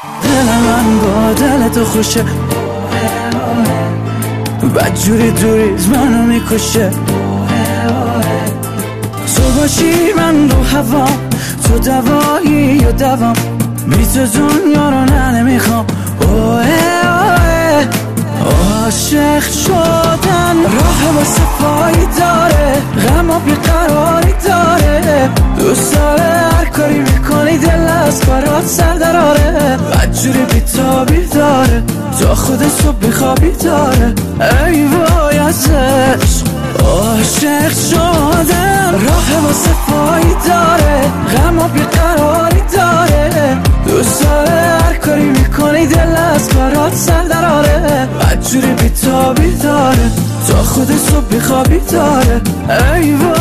دل من با دل تو خوشه، بدجوری دوریز منو میکشه. تو باشی من رو هوا، تو دوایی و دوام، بی تو دنیا رو نمیخوام. عاشق شدن راه واسه پایی داره، غم و بیقراری داره، دوست داره هر کاری میکنی دل از برات سر دراره، بدجوری بیتابی داره تا خود صبح بیخوابی داره. ای وای از عشق عاشق شدن راه واسه پایی داره، غم و بیقراری داره، دوست داره هر کاری میکنی دل از برات سر دراره، بدجوری بیتابی داره تا خود صبح بیخوابی داره. ای وای